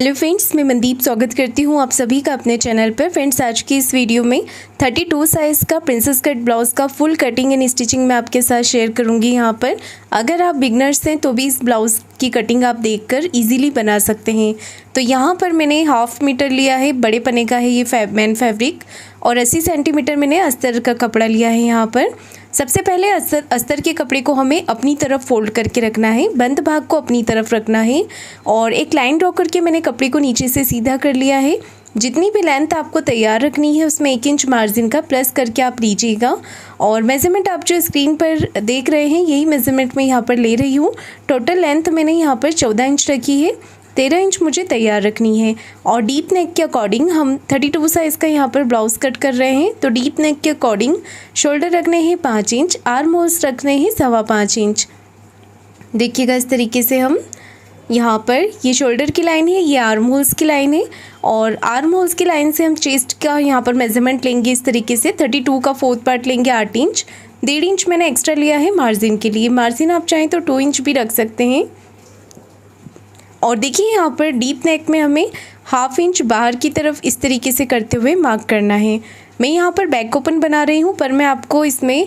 Hello friends, मैं मनदीप स्वागत करती हूँ आप सभी का अपने चैनल पर। फ्रेंड्स, आज की इस वीडियो में 32 साइज़ का प्रिंसेस कट ब्लाउज़ का फुल कटिंग एंड स्टिचिंग मैं आपके साथ शेयर करूँगी। यहाँ पर अगर आप बिगनर्स हैं तो भी इस ब्लाउज़ की कटिंग आप देखकर इजीली बना सकते हैं। तो यहाँ पर मैंने 1/2 मीटर लिया है, बड़े पने का है ये मैन फैब्रिक, और 80 सेंटीमीटर मैंने अस्तर का कपड़ा लिया है। यहाँ पर सबसे पहले अस्तर के कपड़े को हमें अपनी तरफ फोल्ड करके रखना है, बंद भाग को अपनी तरफ रखना है और एक लाइन ड्रॉ करके मैंने कपड़े को नीचे से सीधा कर लिया है। जितनी भी लेंथ आपको तैयार रखनी है उसमें 1 इंच मार्जिन का प्लस करके आप लीजिएगा। और मेज़रमेंट आप जो स्क्रीन पर देख रहे हैं यही मेज़रमेंट मैं यहाँ पर ले रही हूँ। टोटल लेंथ मैंने यहाँ पर 14 इंच रखी है, 13 इंच मुझे तैयार रखनी है। और डीप नेक के अकॉर्डिंग हम 32 साइज़ का यहाँ पर ब्लाउज़ कट कर रहे हैं। तो डीप नेक के अकॉर्डिंग शोल्डर रखने हैं 5 इंच, आर्म होल्स रखने हैं 5.25 इंच। देखिएगा इस तरीके से हम यहाँ पर ये शोल्डर की लाइन है, ये आर्म होल्स की लाइन है और आर्म होल्स की लाइन से हम चेस्ट का यहाँ पर मेज़रमेंट लेंगे इस तरीके से। 32 का 4th पार्ट लेंगे 8 इंच, 1.5 इंच मैंने एक्स्ट्रा लिया है मार्जिन के लिए। मार्जिन आप चाहें तो 2 इंच भी रख सकते हैं। और देखिए यहाँ पर डीप नेक में हमें 1/2 इंच बाहर की तरफ इस तरीके से करते हुए मार्क करना है। मैं यहाँ पर बैक ओपन बना रही हूँ, पर मैं आपको इसमें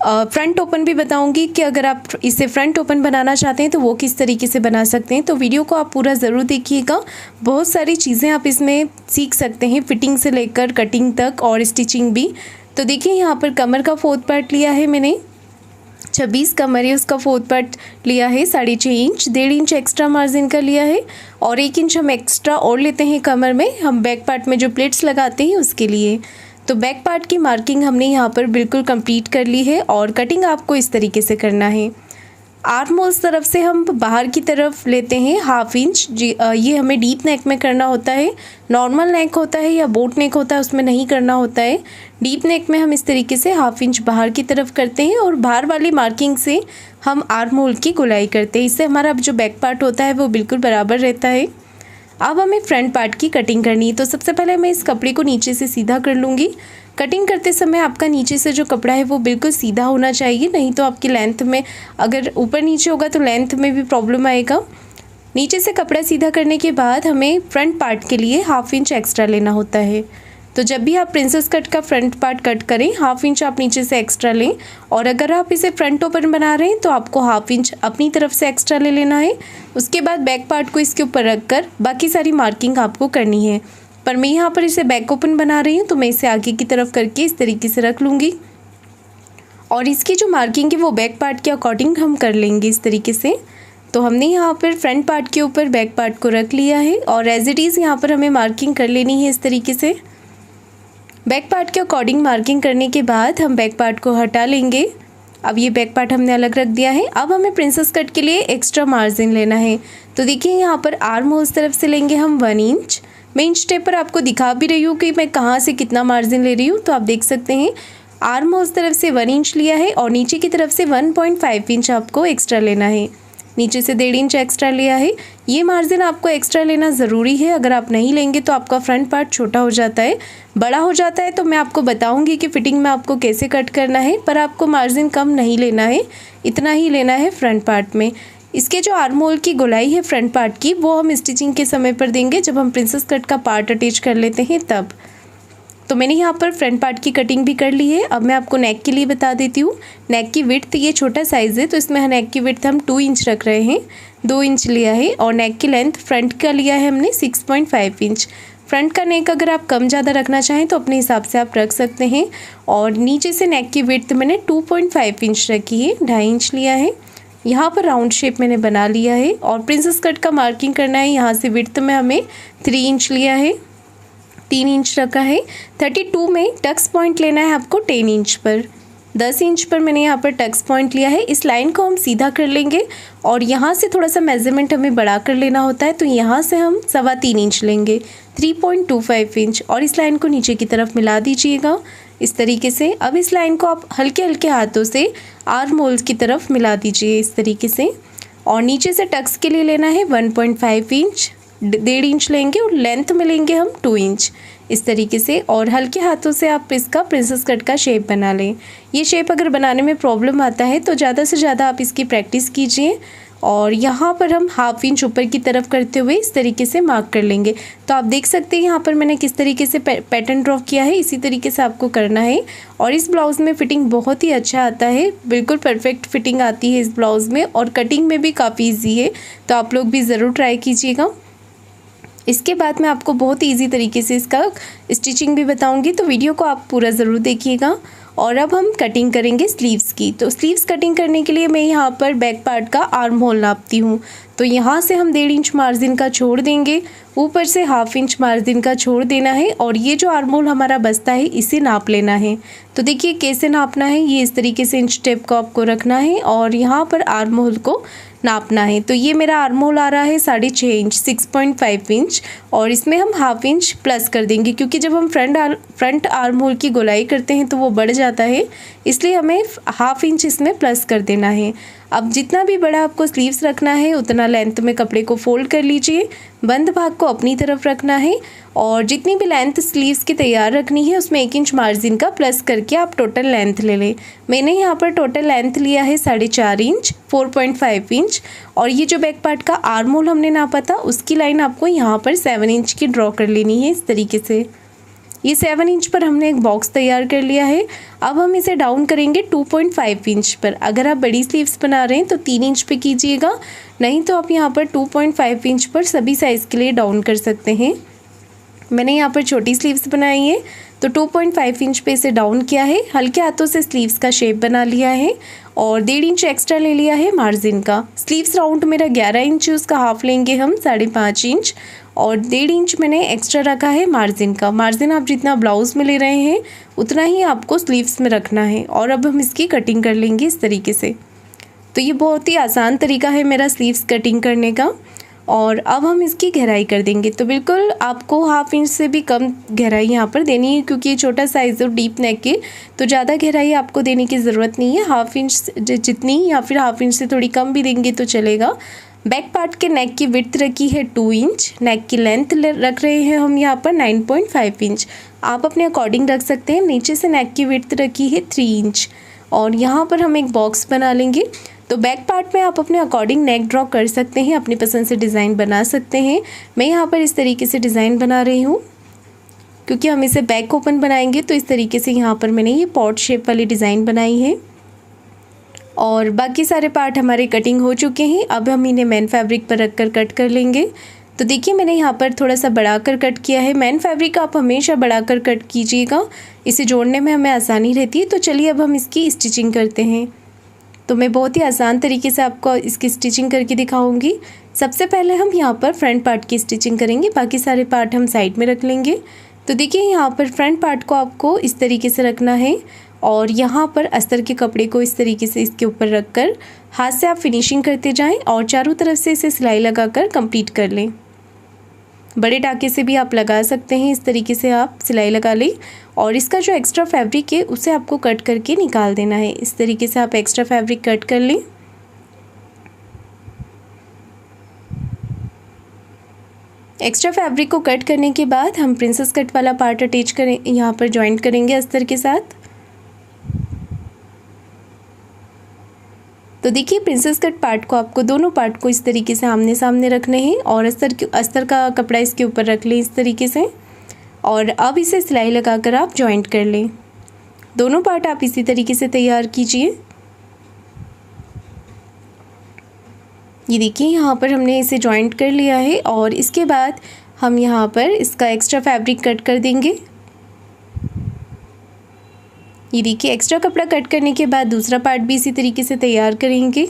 फ्रंट ओपन भी बताऊंगी कि अगर आप इसे फ्रंट ओपन बनाना चाहते हैं तो वो किस तरीके से बना सकते हैं। तो वीडियो को आप पूरा ज़रूर देखिएगा, बहुत सारी चीज़ें आप इसमें सीख सकते हैं, फिटिंग से लेकर कटिंग तक और स्टिचिंग भी। तो देखिए यहाँ पर कमर का 4th पार्ट लिया है मैंने, 26 कमर है उसका 4th पार्ट लिया है 6.5 इंच, 1.5 इंच एक्स्ट्रा मार्जिन का लिया है और 1 इंच हम एक्स्ट्रा और लेते हैं कमर में, हम बैक पार्ट में जो प्लेट्स लगाते हैं उसके लिए। तो बैक पार्ट की मार्किंग हमने यहाँ पर बिल्कुल कंप्लीट कर ली है और कटिंग आपको इस तरीके से करना है। आर्म होल्स तरफ से हम बाहर की तरफ लेते हैं 1/2 इंच। ये हमें डीप नेक में करना होता है, नॉर्मल नेक होता है या बोट नेक होता है उसमें नहीं करना होता है। डीप नेक में हम इस तरीके से 1/2 इंच बाहर की तरफ करते हैं और बाहर वाली मार्किंग से हम आर्म होल की गोलाई करते हैं। इससे हमारा जो बैक पार्ट होता है वो बिल्कुल बराबर रहता है। अब हमें फ्रंट पार्ट की कटिंग करनी है। तो सबसे पहले मैं इस कपड़े को नीचे से सीधा कर लूँगी। कटिंग करते समय आपका नीचे से जो कपड़ा है वो बिल्कुल सीधा होना चाहिए, नहीं तो आपकी लेंथ में अगर ऊपर नीचे होगा तो लेंथ में भी प्रॉब्लम आएगा। नीचे से कपड़ा सीधा करने के बाद हमें फ्रंट पार्ट के लिए 1/2 इंच एक्स्ट्रा लेना होता है। तो जब भी आप प्रिंसेस कट का फ्रंट पार्ट कट करें 1/2 इंच आप नीचे से एक्स्ट्रा लें, और अगर आप इसे फ्रंट ओपन बना रहे हैं तो आपको 1/2 इंच अपनी तरफ से एक्स्ट्रा ले लेना है। उसके बाद बैक पार्ट को इसके ऊपर रख कर बाकी सारी मार्किंग आपको करनी है। पर मैं यहाँ पर इसे बैक ओपन बना रही हूँ तो मैं इसे आगे की तरफ करके इस तरीके से रख लूँगी और इसकी जो मार्किंग है वो बैक पार्ट के अकॉर्डिंग हम कर लेंगे इस तरीके से। तो हमने यहाँ पर फ्रंट पार्ट के ऊपर बैक पार्ट को रख लिया है और एज इट इज़ यहाँ पर हमें मार्किंग कर लेनी है इस तरीके से। बैक पार्ट के अकॉर्डिंग मार्किंग करने के बाद हम बैक पार्ट को हटा लेंगे। अब ये बैक पार्ट हमने अलग रख दिया है। अब हमें प्रिंसेस कट के लिए एक्स्ट्रा मार्जिन लेना है। तो देखिए यहाँ पर आर्म होल्स तरफ से लेंगे हम 1 इंच। मैं इंच टेप पर आपको दिखा भी रही हूँ कि मैं कहाँ से कितना मार्जिन ले रही हूँ, तो आप देख सकते हैं आर्म होल्स तरफ से 1 इंच लिया है और नीचे की तरफ से 1.5 इंच आपको एक्स्ट्रा लेना है। नीचे से 1.5 इंच एक्स्ट्रा लिया है। ये मार्जिन आपको एक्स्ट्रा लेना ज़रूरी है, अगर आप नहीं लेंगे तो आपका फ्रंट पार्ट छोटा हो जाता है, बड़ा हो जाता है। तो मैं आपको बताऊंगी कि फिटिंग में आपको कैसे कट करना है, पर आपको मार्जिन कम नहीं लेना है, इतना ही लेना है फ्रंट पार्ट में। इसके जो आर्म होल की गोलाई है फ्रंट पार्ट की वो हम स्टिचिंग के समय पर देंगे, जब हम प्रिंसेस कट का पार्ट अटैच कर लेते हैं तब। तो मैंने यहाँ पर फ्रंट पार्ट की कटिंग भी कर ली है। अब मैं आपको नेक के लिए बता देती हूँ। नेक की विड्थ, ये छोटा साइज़ है तो इसमें नेक की विड्थ हम 2 इंच रख रहे हैं, 2 इंच लिया है। और नेक की लेंथ फ्रंट का लिया है हमने 6.5 इंच। फ्रंट का नेक अगर आप कम ज़्यादा रखना चाहें तो अपने हिसाब से आप रख सकते हैं। और नीचे से नेक की विड्थ मैंने 2.5 इंच रखी है, 2.5 इंच लिया है। यहाँ पर राउंड शेप मैंने बना लिया है और प्रिंसेस कट का मार्किंग करना है। यहाँ से विड्थ में हमें 3 इंच लिया है, 3 इंच रखा है। 32 में टक्स पॉइंट लेना है आपको 10 इंच पर, 10 इंच पर मैंने यहाँ पर टक्स पॉइंट लिया है। इस लाइन को हम सीधा कर लेंगे और यहाँ से थोड़ा सा मेज़रमेंट हमें बढ़ा कर लेना होता है। तो यहाँ से हम 3.25 इंच लेंगे, 3.25 इंच, और इस लाइन को नीचे की तरफ मिला दीजिएगा इस तरीके से। अब इस लाइन को आप हल्के हल्के हाथों से आर्म होल्स की तरफ मिला दीजिए इस तरीके से। और नीचे से टक्स के लिए लेना है 1.5 इंच, 1.5 इंच लेंगे और लेंथ में लेंगे हम 2 इंच इस तरीके से। और हल्के हाथों से आप इसका प्रिंसेस कट का शेप बना लें। ये शेप अगर बनाने में प्रॉब्लम आता है तो ज़्यादा से ज़्यादा आप इसकी प्रैक्टिस कीजिए और यहाँ पर हम 1/2 इंच ऊपर की तरफ करते हुए इस तरीके से मार्क कर लेंगे। तो आप देख सकते हैं यहाँ पर मैंने किस तरीके से पैटर्न ड्रॉ किया है, इसी तरीके से आपको करना है। और इस ब्लाउज़ में फ़िटिंग बहुत ही अच्छा आता है, बिल्कुल परफेक्ट फिटिंग आती है इस ब्लाउज़ में, और कटिंग में भी काफ़ी ईजी है। तो आप लोग भी ज़रूर ट्राई कीजिएगा। इसके बाद मैं आपको बहुत ही ईजी तरीके से इसका स्टिचिंग भी बताऊंगी, तो वीडियो को आप पूरा ज़रूर देखिएगा। और अब हम कटिंग करेंगे स्लीव्स की। तो स्लीव्स कटिंग करने के लिए मैं यहाँ पर बैक पार्ट का आर्म होल नापती हूँ। तो यहाँ से हम 1.5 इंच मार्जिन का छोड़ देंगे, ऊपर से 1/2 इंच मार्जिन का छोड़ देना है, और ये जो आर्म होल हमारा बचता है इसे नाप लेना है। तो देखिए कैसे नापना है, ये इस तरीके से इंच टेप को आपको रखना है और यहाँ पर आर्म होल को नापना है। तो ये मेरा आर्म होल आ रहा है 6.5 इंच, 6.5 इंच, और इसमें हम 1/2 इंच प्लस कर देंगे, क्योंकि जब हम फ्रंट आर्म होल की गोलाई करते हैं तो वो बढ़ जाता है, इसलिए हमें 1/2 इंच इसमें प्लस कर देना है। अब जितना भी बड़ा आपको स्लीव्स रखना है उतना लेंथ में कपड़े को फोल्ड कर लीजिए, बंद भाग को अपनी तरफ रखना है, और जितनी भी लेंथ स्लीव्स की तैयार रखनी है उसमें 1 इंच मार्जिन का प्लस करके आप टोटल लेंथ ले लें। मैंने यहाँ पर टोटल लेंथ लिया है 4.5 इंच, 4.5 इंच, और ये जो बैक पार्ट का आर्म होल हमने नापा था उसकी लाइन आपको यहाँ पर 7 इंच की ड्रॉ कर लेनी है इस तरीके से। ये 7 इंच पर हमने एक बॉक्स तैयार कर लिया है। अब हम इसे डाउन करेंगे 2.5 इंच पर। अगर आप बड़ी स्लीव्स बना रहे हैं तो 3 इंच पे कीजिएगा, नहीं तो आप यहाँ पर 2.5 इंच पर सभी साइज़ के लिए डाउन कर सकते हैं। मैंने यहाँ पर छोटी स्लीव्स बनाई है तो 2.5 इंच पे इसे डाउन किया है, हल्के हाथों से स्लीव्स का शेप बना लिया है, और 1.5 इंच एक्स्ट्रा ले लिया है मार्जिन का। स्लीव्स राउंड मेरा 11 इंच, उसका हाफ लेंगे हम 5.5 इंच, और 1.5 इंच मैंने एक्स्ट्रा रखा है मार्जिन का। मार्जिन आप जितना ब्लाउज़ में ले रहे हैं उतना ही आपको स्लीव्स में रखना है। और अब हम इसकी कटिंग कर लेंगे इस तरीके से। तो ये बहुत ही आसान तरीका है मेरा स्लीव्स कटिंग करने का। और अब हम इसकी गहराई कर देंगे। तो बिल्कुल आपको 1/2 इंच से भी कम गहराई यहाँ पर देनी है, क्योंकि ये छोटा साइज़ है डीप नेक के, तो ज़्यादा गहराई आपको देने की ज़रूरत नहीं है। 1/2 इंच जितनी, या फिर 1/2 इंच से थोड़ी कम भी देंगे तो चलेगा। बैक पार्ट के नेक की विड्थ रखी है 2 इंच, नेक की लेंथ रख रहे हैं हम यहाँ पर 9.5 इंच। आप अपने अकॉर्डिंग रख सकते हैं। नीचे से नेक की विड्थ रखी है 3 इंच, और यहाँ पर हम एक बॉक्स बना लेंगे। तो बैक पार्ट में आप अपने अकॉर्डिंग नेक ड्रॉ कर सकते हैं, अपनी पसंद से डिज़ाइन बना सकते हैं। मैं यहाँ पर इस तरीके से डिज़ाइन बना रही हूँ, क्योंकि हम इसे बैक ओपन बनाएंगे। तो इस तरीके से यहाँ पर मैंने ये पॉट शेप वाली डिज़ाइन बनाई है, और बाकी सारे पार्ट हमारे कटिंग हो चुके हैं। अब हम इन्हें मेन फैब्रिक पर रख कर कट कर लेंगे। तो देखिए मैंने यहाँ पर थोड़ा सा बढ़ाकर कट किया है। मेन फैब्रिक आप हमेशा बढ़ाकर कट कीजिएगा, इसे जोड़ने में हमें आसानी रहती है। तो चलिए अब हम इसकी स्टिचिंग करते हैं। तो मैं बहुत ही आसान तरीके से आपको इसकी स्टिचिंग करके दिखाऊंगी। सबसे पहले हम यहाँ पर फ्रंट पार्ट की स्टिचिंग करेंगे, बाकी सारे पार्ट हम साइड में रख लेंगे। तो देखिए यहाँ पर फ्रंट पार्ट को आपको इस तरीके से रखना है, और यहाँ पर अस्तर के कपड़े को इस तरीके से इसके ऊपर रखकर हाथ से आप फिनिशिंग करते जाएं, और चारों तरफ से इसे सिलाई लगाकर कंप्लीट कर लें। बड़े टाके से भी आप लगा सकते हैं, इस तरीके से आप सिलाई लगा लें। और इसका जो एक्स्ट्रा फैब्रिक है उसे आपको कट करके निकाल देना है। इस तरीके से आप एक्स्ट्रा फैब्रिक कट कर लें। एक्स्ट्रा फैब्रिक को कट करने के बाद हम प्रिंसेस कट वाला पार्ट अटैच करें, यहाँ पर जॉइंट करेंगे अस्तर के साथ। तो देखिए प्रिंसेस कट पार्ट को आपको दोनों पार्ट को इस तरीके से आमने सामने रखने हैं, और अस्तर का कपड़ा इसके ऊपर रख लें इस तरीके से। और अब इसे सिलाई लगाकर आप जॉइंट कर लें। दोनों पार्ट आप इसी तरीके से तैयार कीजिए। ये देखिए यहाँ पर हमने इसे जॉइंट कर लिया है, और इसके बाद हम यहाँ पर इसका एक्स्ट्रा फैब्रिक कट कर देंगे। ये देखिए एक्स्ट्रा कपड़ा कट करने के बाद दूसरा पार्ट भी इसी तरीके से तैयार करेंगे,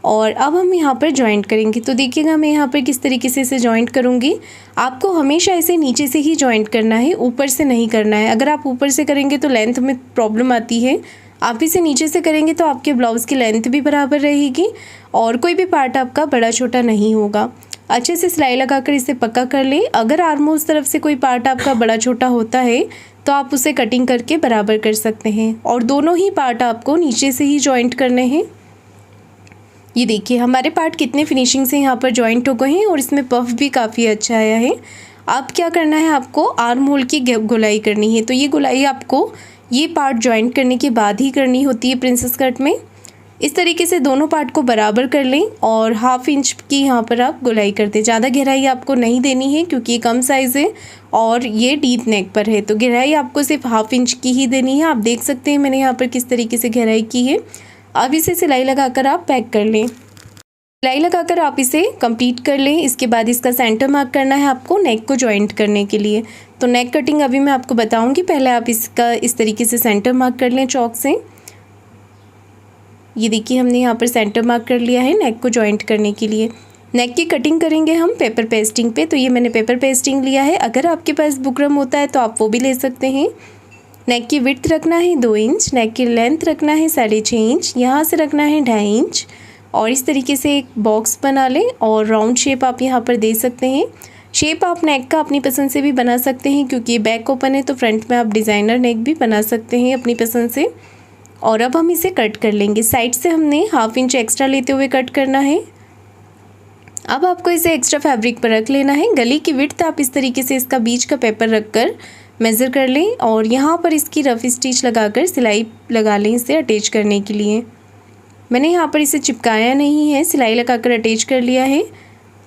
और अब हम यहाँ पर जॉइंट करेंगे। तो देखिएगा मैं यहाँ पर किस तरीके से इसे जॉइंट करूँगी। आपको हमेशा इसे नीचे से ही जॉइंट करना है, ऊपर से नहीं करना है। अगर आप ऊपर से करेंगे तो लेंथ में प्रॉब्लम आती है। आप इसे नीचे से करेंगे तो आपके ब्लाउज़ की लेंथ भी बराबर रहेगी, और कोई भी पार्ट आपका बड़ा छोटा नहीं होगा। अच्छे से सिलाई लगाकर इसे पक्का कर लें। अगर आर्म होल तरफ से कोई पार्ट आपका बड़ा छोटा होता है तो आप उसे कटिंग करके बराबर कर सकते हैं, और दोनों ही पार्ट आपको नीचे से ही जॉइंट करने हैं। ये देखिए हमारे पार्ट कितने फिनिशिंग से यहाँ पर जॉइंट हो गए हैं, और इसमें पफ भी काफ़ी अच्छा आया है। अब क्या करना है, आपको आर्म होल की गोलाई करनी है। तो ये गोलाई आपको ये पार्ट जॉइंट करने के बाद ही करनी होती है प्रिंसेस कट में। इस तरीके से दोनों पार्ट को बराबर कर लें और 1/2 इंच की यहाँ पर आप गोलाई कर दें। ज़्यादा गहराई आपको नहीं देनी है क्योंकि ये कम साइज़ है और ये डीप नेक पर है, तो गहराई आपको सिर्फ 1/2 इंच की ही देनी है। आप देख सकते हैं मैंने यहाँ पर किस तरीके से गहराई की है। अब इसे सिलाई लगाकर आप पैक कर लें। सिलाई लगाकर आप इसे कंप्लीट कर लें। इसके बाद इसका सेंटर मार्क करना है आपको नेक को जॉइंट करने के लिए। तो नेक कटिंग अभी मैं आपको बताऊंगी, पहले आप इसका इस तरीके से सेंटर मार्क कर लें चॉक से। ये देखिए हमने यहाँ पर सेंटर मार्क कर लिया है नेक को जॉइंट करने के लिए। नेक की कटिंग करेंगे हम पेपर पेस्टिंग पे, तो ये मैंने पेपर पेस्टिंग लिया है। अगर आपके पास बुकरम होता है तो आप वो भी ले सकते हैं। नेक की विड्थ रखना है 2 इंच, नेक की लेंथ रखना है 6.5 इंच, यहाँ से रखना है 2.5 इंच और इस तरीके से एक बॉक्स बना लें और राउंड शेप आप यहाँ पर दे सकते हैं। शेप आप नेक का अपनी पसंद से भी बना सकते हैं, क्योंकि ये बैक ओपन है तो फ्रंट में आप डिज़ाइनर नेक भी बना सकते हैं अपनी पसंद से। और अब हम इसे कट कर लेंगे। साइड से हमने 1/2 इंच एक्स्ट्रा लेते हुए कट करना है। अब आपको इसे एक्स्ट्रा फैब्रिक पर रख लेना है। गले की विड्थ आप इस तरीके से इसका बीच का पेपर रखकर मेज़र कर लें और यहाँ पर इसकी रफ स्टिच लगाकर सिलाई लगा लें इसे अटैच करने के लिए। मैंने यहाँ पर इसे चिपकाया नहीं है, सिलाई लगाकर अटैच कर लिया है।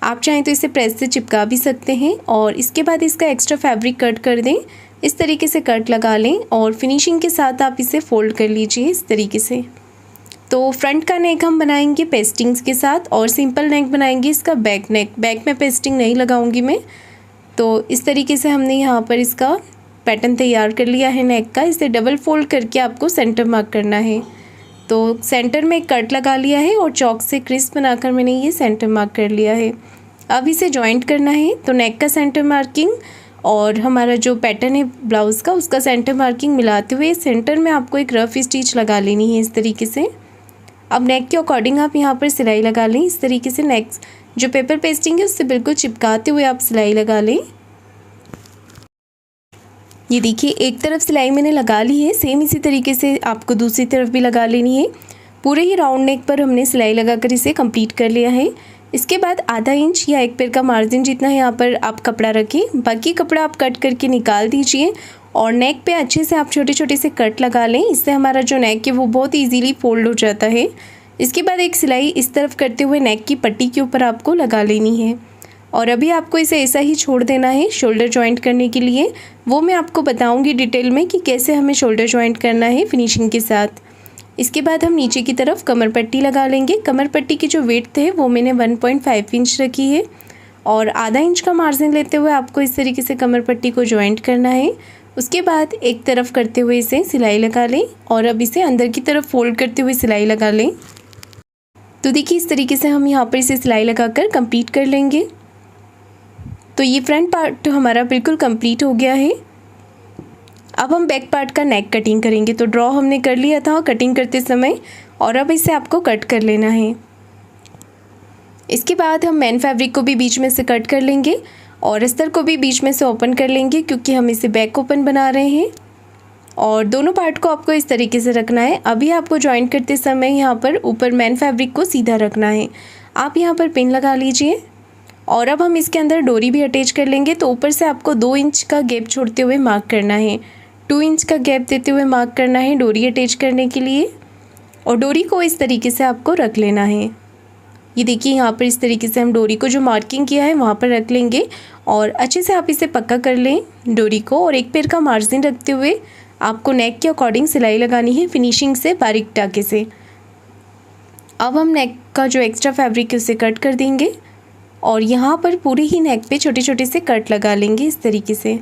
आप चाहें तो इसे प्रेस से चिपका भी सकते हैं और इसके बाद इसका एक्स्ट्रा फैब्रिक कट कर दें। इस तरीके से कट लगा लें और फिनिशिंग के साथ आप इसे फोल्ड कर लीजिए इस तरीके से। तो फ्रंट का नेक हम बनाएंगे पेस्टिंग्स के साथ और सिंपल नेक बनाएंगे इसका बैक नेक। बैक में पेस्टिंग नहीं लगाऊंगी मैं। तो इस तरीके से हमने यहाँ पर इसका पैटर्न तैयार कर लिया है नेक का। इसे डबल फोल्ड करके आपको सेंटर मार्क करना है। तो सेंटर में कट लगा लिया है और चॉक से क्रिस बनाकर मैंने ये सेंटर मार्क कर लिया है। अब इसे जॉइंट करना है। तो नेक का सेंटर मार्किंग और हमारा जो पैटर्न है ब्लाउज़ का उसका सेंटर मार्किंग मिलाते हुए सेंटर में आपको एक रफ स्टिच लगा लेनी है इस तरीके से। अब नेक के अकॉर्डिंग आप यहाँ पर सिलाई लगा लें इस तरीके से। नेक जो पेपर पेस्टिंग है उससे बिल्कुल चिपकाते हुए आप सिलाई लगा लें। ये देखिए एक तरफ सिलाई मैंने लगा ली है, सेम इसी तरीके से आपको दूसरी तरफ भी लगा लेनी है। पूरे ही राउंड नेक पर हमने सिलाई लगाकर इसे कंप्लीट कर लिया है। इसके बाद 1/2 इंच या 1 पैर का मार्जिन जितना यहाँ पर आप कपड़ा रखें, बाकी कपड़ा आप कट करके निकाल दीजिए और नेक पे अच्छे से आप छोटे छोटे से कट लगा लें। इससे हमारा जो नेक है वो बहुत ईजीली फोल्ड हो जाता है। इसके बाद एक सिलाई इस तरफ करते हुए नेक की पट्टी के ऊपर आपको लगा लेनी है और अभी आपको इसे ऐसा ही छोड़ देना है शोल्डर जॉइंट करने के लिए। वो मैं आपको बताऊंगी डिटेल में कि कैसे हमें शोल्डर जॉइंट करना है फिनिशिंग के साथ। इसके बाद हम नीचे की तरफ कमर पट्टी लगा लेंगे। कमर पट्टी की जो विड्थ है वो मैंने 1.5 इंच रखी है और 1/2 इंच का मार्जिन लेते हुए आपको इस तरीके से कमर पट्टी को जॉइंट करना है। उसके बाद एक तरफ करते हुए इसे सिलाई लगा लें और अब इसे अंदर की तरफ फोल्ड करते हुए सिलाई लगा लें। तो देखिए इस तरीके से हम यहाँ पर इसे सिलाई लगाकर कंप्लीट कर लेंगे। तो ये फ्रंट पार्ट हमारा बिल्कुल कंप्लीट हो गया है। अब हम बैक पार्ट का नेक कटिंग करेंगे। तो ड्रॉ हमने कर लिया था कटिंग करते समय और अब इसे आपको कट कर लेना है। इसके बाद हम मेन फैब्रिक को भी बीच में से कट कर लेंगे और अस्तर को भी बीच में से ओपन कर लेंगे, क्योंकि हम इसे बैक ओपन बना रहे हैं। और दोनों पार्ट को आपको इस तरीके से रखना है। अभी आपको जॉइंट करते समय यहाँ पर ऊपर मेन फैब्रिक को सीधा रखना है। आप यहाँ पर पिन लगा लीजिए और अब हम इसके अंदर डोरी भी अटैच कर लेंगे। तो ऊपर से आपको 2 इंच का गैप छोड़ते हुए मार्क करना है, 2 इंच का गैप देते हुए मार्क करना है डोरी अटैच करने के लिए। और डोरी को इस तरीके से आपको रख लेना है। ये देखिए यहाँ पर इस तरीके से हम डोरी को जो मार्किंग किया है वहाँ पर रख लेंगे और अच्छे से आप इसे पक्का कर लें डोरी को। और 1 पैर का मार्जिन रखते हुए आपको नेक के अकॉर्डिंग सिलाई लगानी है फिनिशिंग से बारीक टाके से। अब हम नेक का जो एक्स्ट्रा फैब्रिक है उसे कट कर देंगे और यहाँ पर पूरी ही नेक पे छोटे छोटे से कट लगा लेंगे इस तरीके से।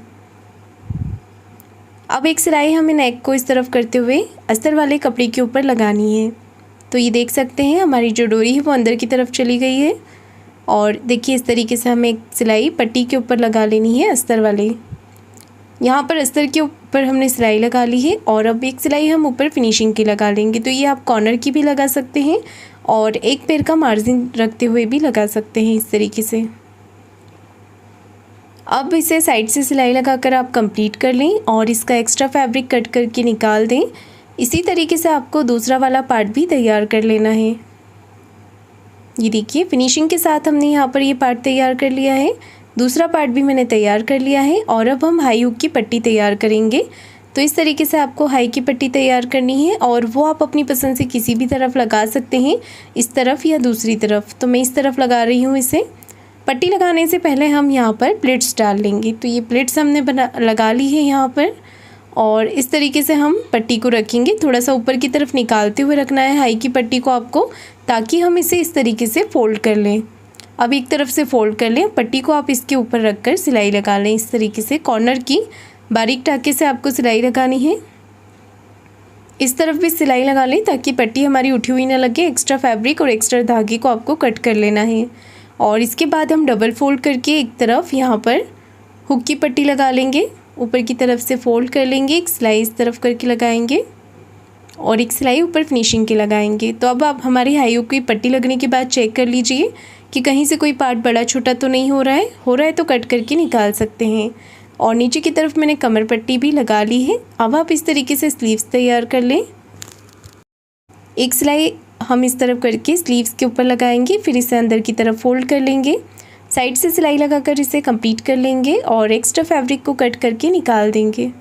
अब एक सिलाई हमें नेक को इस तरफ करते हुए अस्तर वाले कपड़े के ऊपर लगानी है। तो ये देख सकते हैं हमारी जो डोरी है वो अंदर की तरफ चली गई है और देखिए इस तरीके से हमें एक सिलाई पट्टी के ऊपर लगा लेनी है अस्तर वाले। यहाँ पर अस्तर के ऊपर हमने सिलाई लगा ली है और अब एक सिलाई हम ऊपर फिनिशिंग की लगा लेंगे। तो ये आप कॉर्नर की भी लगा सकते हैं और 1 पैर का मार्जिन रखते हुए भी लगा सकते हैं इस तरीके से। अब इसे साइड से सिलाई लगाकर आप कंप्लीट कर लें और इसका एक्स्ट्रा फैब्रिक कट करके निकाल दें। इसी तरीके से आपको दूसरा वाला पार्ट भी तैयार कर लेना है। ये देखिए फिनिशिंग के साथ हमने यहाँ पर ये पार्ट तैयार कर लिया है। दूसरा पार्ट भी मैंने तैयार कर लिया है और अब हम हाई हुक की पट्टी तैयार करेंगे। तो इस तरीके से आपको हाई की पट्टी तैयार करनी है और वो आप अपनी पसंद से किसी भी तरफ लगा सकते हैं, इस तरफ या दूसरी तरफ। तो मैं इस तरफ लगा रही हूँ इसे। पट्टी लगाने से पहले हम यहाँ पर प्लेट्स डाल लेंगे। तो ये प्लेट्स हमने लगा ली है यहाँ पर, और इस तरीके से हम पट्टी को रखेंगे। थोड़ा सा ऊपर की तरफ निकालते हुए रखना है हाई की पट्टी को आपको, ताकि हम इसे इस तरीके से फ़ोल्ड कर लें। अब एक तरफ से फ़ोल्ड कर लें, पट्टी को आप इसके ऊपर रख कर सिलाई लगा लें। इस तरीके से कॉर्नर की बारीक टाँके से आपको सिलाई लगानी है। इस तरफ भी सिलाई लगा लें ताकि पट्टी हमारी उठी हुई ना लगे। एक्स्ट्रा फैब्रिक और एक्स्ट्रा धागे को आपको कट कर लेना है। और इसके बाद हम डबल फोल्ड करके एक तरफ यहाँ पर हुक की पट्टी लगा लेंगे। ऊपर की तरफ से फोल्ड कर लेंगे, एक सिलाई इस तरफ करके लगाएंगे और एक सिलाई ऊपर फिनिशिंग के लगाएंगे। तो अब आप हमारी हाई हुक की पट्टी लगने के बाद चेक कर लीजिए कि कहीं से कोई पार्ट बड़ा छोटा तो नहीं हो रहा है तो कट करके निकाल सकते हैं। और नीचे की तरफ मैंने कमर पट्टी भी लगा ली है। अब आप इस तरीके से स्लीव्स तैयार कर लें। एक सिलाई हम इस तरफ करके स्लीव्स के ऊपर लगाएंगे, फिर इसे अंदर की तरफ फोल्ड कर लेंगे, साइड से सिलाई लगाकर इसे कंप्लीट कर लेंगे और एक्स्ट्रा फैब्रिक को कट करके निकाल देंगे।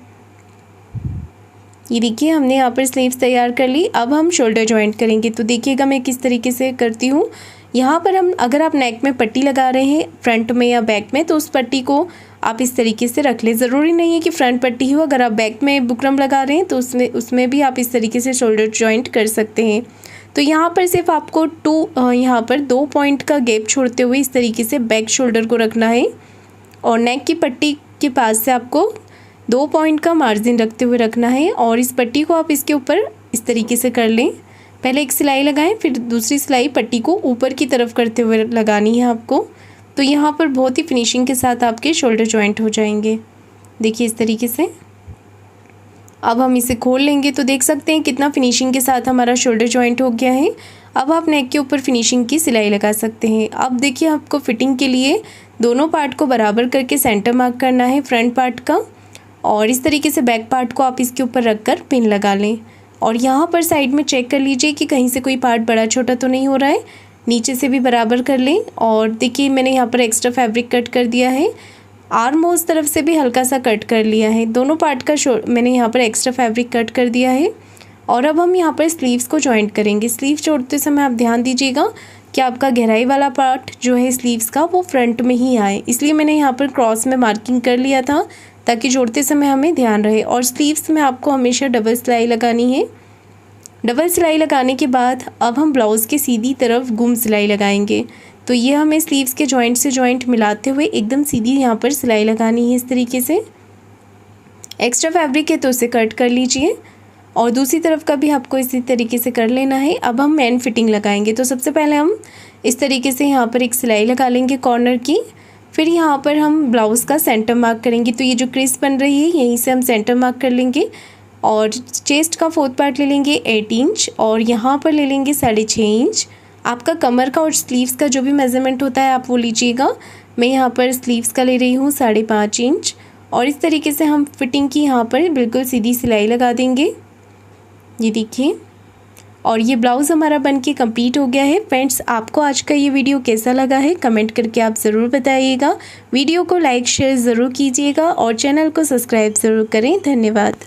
ये देखिए हमने यहाँ पर स्लीव्स तैयार कर ली। अब हम शोल्डर जॉइंट करेंगे। तो देखिएगा मैं किस तरीके से करती हूँ। यहाँ पर हम अगर आप नेक में पट्टी लगा रहे हैं फ्रंट में या बैक में, तो उस पट्टी को आप इस तरीके से रख लें। ज़रूरी नहीं है कि फ्रंट पट्टी हो, अगर आप बैक में बुकरम लगा रहे हैं तो उसमें भी आप इस तरीके से शोल्डर जॉइंट कर सकते हैं। तो यहाँ पर सिर्फ आपको यहाँ पर 2 पॉइंट का गैप छोड़ते हुए इस तरीके से बैक शोल्डर को रखना है और नेक की पट्टी के पास से आपको 2 पॉइंट का मार्जिन रखते हुए रखना है। और इस पट्टी को आप इसके ऊपर इस तरीके से कर लें। पहले एक सिलाई लगाएं, फिर दूसरी सिलाई पट्टी को ऊपर की तरफ करते हुए लगानी है आपको। तो यहाँ पर बहुत ही फिनिशिंग के साथ आपके शोल्डर जॉइंट हो जाएंगे। देखिए इस तरीके से। अब हम इसे खोल लेंगे तो देख सकते हैं कितना फिनिशिंग के साथ हमारा शोल्डर जॉइंट हो गया है। अब आप नेक के ऊपर फिनिशिंग की सिलाई लगा सकते हैं। अब देखिए आपको फिटिंग के लिए दोनों पार्ट को बराबर करके सेंटर मार्क करना है फ्रंट पार्ट का, और इस तरीके से बैक पार्ट को आप इसके ऊपर रख कर पिन लगा लें। और यहाँ पर साइड में चेक कर लीजिए कि कहीं से कोई पार्ट बड़ा छोटा तो नहीं हो रहा है। नीचे से भी बराबर कर लें। और देखिए मैंने यहाँ पर एक्स्ट्रा फैब्रिक कट कर दिया है, आर्म होल तरफ से भी हल्का सा कट कर लिया है। दोनों पार्ट का मैंने यहाँ पर एक्स्ट्रा फैब्रिक कट कर दिया है। और अब हम यहाँ पर स्लीव्स को जॉइंट करेंगे। स्लीव्स जोड़ते समय आप ध्यान दीजिएगा कि आपका गहराई वाला पार्ट जो है स्लीव्स का वो फ्रंट में ही आए, इसलिए मैंने यहाँ पर क्रॉस में मार्किंग कर लिया था ताकि जोड़ते समय हमें ध्यान रहे। और स्लीव्स में आपको हमेशा डबल सिलाई लगानी है। डबल सिलाई लगाने के बाद अब हम ब्लाउज़ के सीधी तरफ गुम सिलाई लगाएंगे। तो ये हमें स्लीव्स के जॉइंट से जॉइंट मिलाते हुए एकदम सीधी यहाँ पर सिलाई लगानी है। इस तरीके से एक्स्ट्रा फैब्रिक है तो उसे कट कर लीजिए और दूसरी तरफ का भी आपको इसी तरीके से कर लेना है। अब हम एंड फिटिंग लगाएंगे। तो सबसे पहले हम इस तरीके से यहाँ पर एक सिलाई लगा लेंगे कॉर्नर की, फिर यहाँ पर हम ब्लाउज़ का सेंटर मार्क करेंगे। तो ये जो क्रीज बन रही है यहीं से हम सेंटर मार्क कर लेंगे और चेस्ट का 4th पार्ट ले लेंगे 8 इंच और यहाँ पर ले लेंगे 6.5 इंच। आपका कमर का और स्लीव्स का जो भी मेज़रमेंट होता है आप वो लीजिएगा। मैं यहाँ पर स्लीव्स का ले रही हूँ 5.5 इंच। और इस तरीके से हम फिटिंग की यहाँ पर बिल्कुल सीधी सिलाई लगा देंगे। ये देखिए, और ये ब्लाउज़ हमारा बनके कंप्लीट हो गया है। फ्रेंड्स, आपको आज का ये वीडियो कैसा लगा है कमेंट करके आप ज़रूर बताइएगा। वीडियो को लाइक शेयर ज़रूर कीजिएगा और चैनल को सब्सक्राइब ज़रूर करें। धन्यवाद।